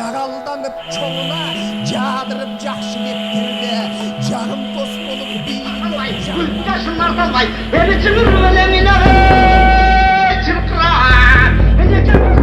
Жағалданып чоңына жадырып жақшы кептерді жағым пос болып бейілге Gültaşın artalmay, beni çığır öyle minare çırpıra. Beni çığır öyle.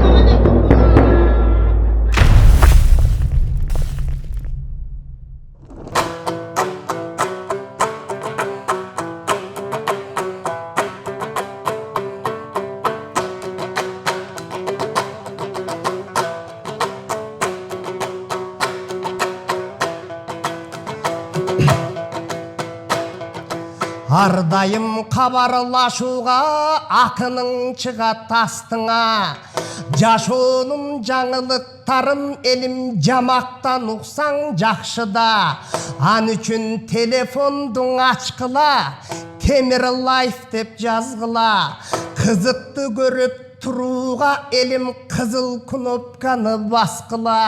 Ардайым қабарлашуға ақының шығат астыңа жашоонун жаңылыктарын элим жамақтан ұқсаң жақшыда ан үчүн телефондың ачкыла темир лайф деп жазғыла қызықты көріп тұруға элим қызыл кнопканы басқыла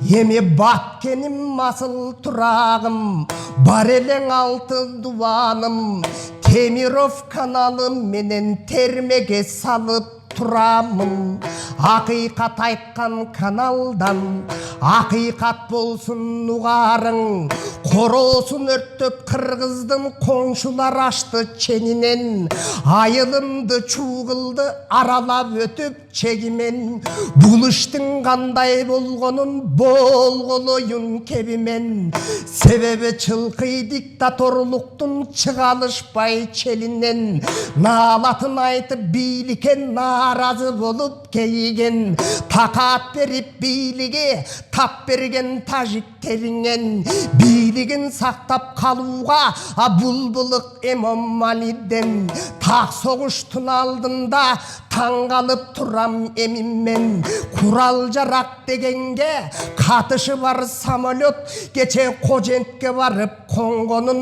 еме баткенім масыл тұрағым бар елең алтын дуаным Темиров каналым менен термеге салып тұрамын ақиқат айтқан каналдан ақиқат болсын уғарың қоросын өрттіп қырғыздың қоңшылар ашты ченінен айылымды чуғылды аралап өтіп чегімен бұл іштің қандай болғанын болғылойын кебімен себебі чылқи диктаторлықтың чығалышпай челінен налатын айтып биліккен наразы болып кейген тақат беріп биліге тап берген тажиктеріңен билігін сақтап қалуға бұлбылық Эмомалиден тақ соғыштың алдында таңғалып тұрам еміммен құрал жарақ дегенге қатышы бар самолет кеше Қожентке барып қонғанын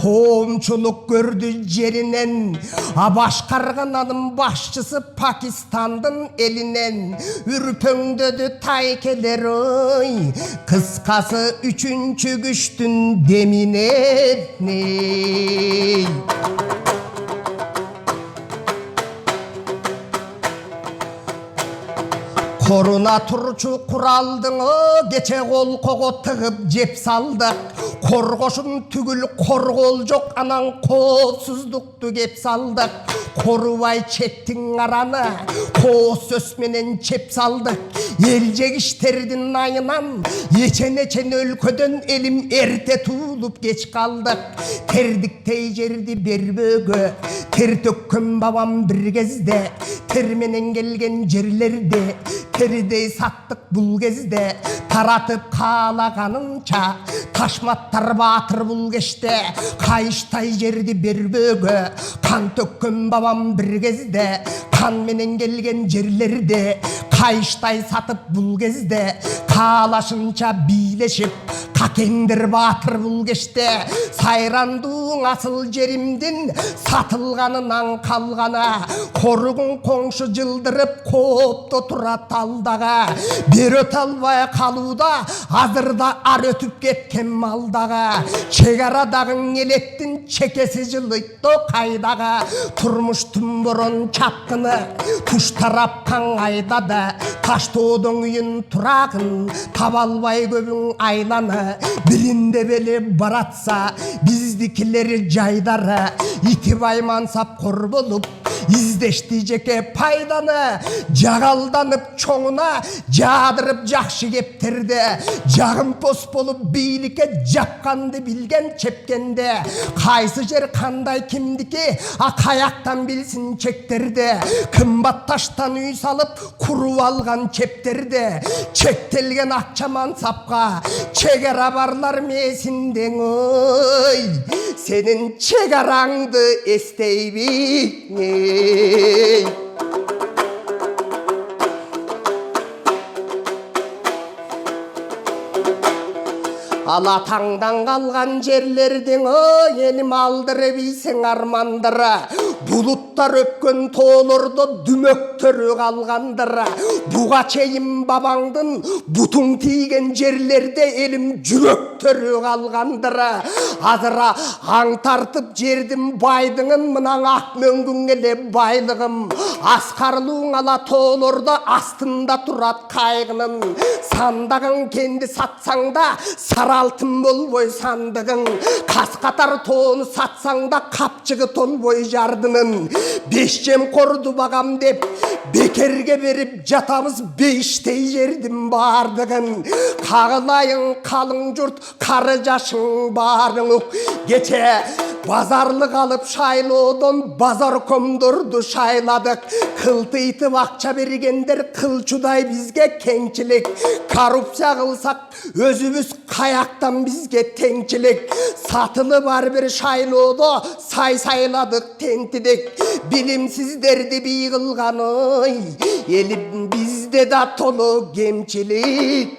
қомшылық көрді жерінен башқарғананың басшысы Пакистандың елінен үрпөңдеді тайкелер ой қысқасы үшінші күштің демінен Қорына тұрчу құралдың кече қол қоғы тығып жеп салдық қорғошын түгіл қорғол жоқ анан қолсыздықты кеп салдық қорубай четтің араны қос өсменен чеп салдық ел жегіштердің айынан ечен өлкөдөн елім ерте туылып кеч қалдық тердіктей жерді бербөгө тер төккөн бабам бір кезде терменен келген жерлерде тердей саттық бұл кезде таратып қалағанынша ташматтар батыр бұл кеште қайыштай жерді бербөгө қан төккөн бабам бір кезде қан менен келген жерлерде қайыштай сатып бұл кезде қалашынша билешіп қакендір батыр бұл кеште сайрандың асыл жерімден сатылғанынан қалғана қорығын қоңшы жылдырып қопты тұра талдаға бер өте албай қалуда азырда ар өтіп кеткен малдаға шекарадағың елеттің чекесі жылыйты қайдаға тұрмыштың бұрын чапқыны туш тарап қаңайдады таштоудың үйін тұрағын табалбай көбің айланы бірінде беле баратса біздікілері жайдары ити баймансап қор болып издешті жеке пайданы жағалданып чоңына жадырып жақшы кептерді жағым пос болып бийлікке жапқанды білген чепкенде қайсы жер қандай кімдіке қаяқтан білсін чектерді қымбат таштан үй салып құру алған чептерді чектелген ақчаман сапқа чегара барлар месінден ой сенің чегараңды естейбін Алатаңдан қалған жерлердің елім алдырып исің армандыры Bulutlar öpkön toğlorda dümöktörü kalgandır. Buğa çeyim babаңдın butun tiygen жерlerde elim жүрөктөрü kalgandır. Azıra aң tartıp жерdim байдыңын мынан ак мөңгүң эле байлыгым. Асқарлууң ала тоолорда астында турат кайгынын. Сандагың кенди сатсаң да сары алтын болбой сандыгың. Кас катар тоону сатсаң да капчыгы толбой жардынын. Беш жем корду багам деп бекерге берип жатабыз бейиштей жердин бардыгын. Кагылайың калың журт кары жашың барың ук. Кече базарлык алып шайлоодон базар комдорду шайладык. Кылтыйтып акча бергендер кылчудай бизге кеңчилик. Коррупция кылсак өзүбүз каяктан бизге теңчилик. Сатылы бар бир шайлоодо сайладык тентидик. Билимсиздерди бий кылганы элим бизде да толук кемчилик.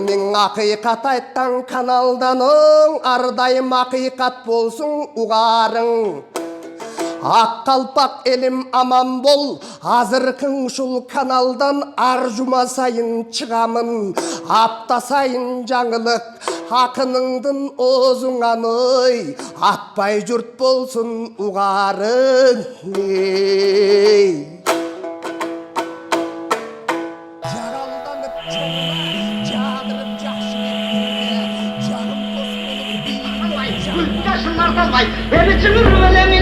Мен акыйкат айткан каналданың ардайым акыйкат болсун угарың. Ак калпак элим аман бол, азыркың ушул каналдан ар жума сайын чыгамын. Апта сайын жаңылык акыныңдын оозуңан ой, атпай журт болсун угарың. Yaşınlar kalmay, beni çığır öyle mi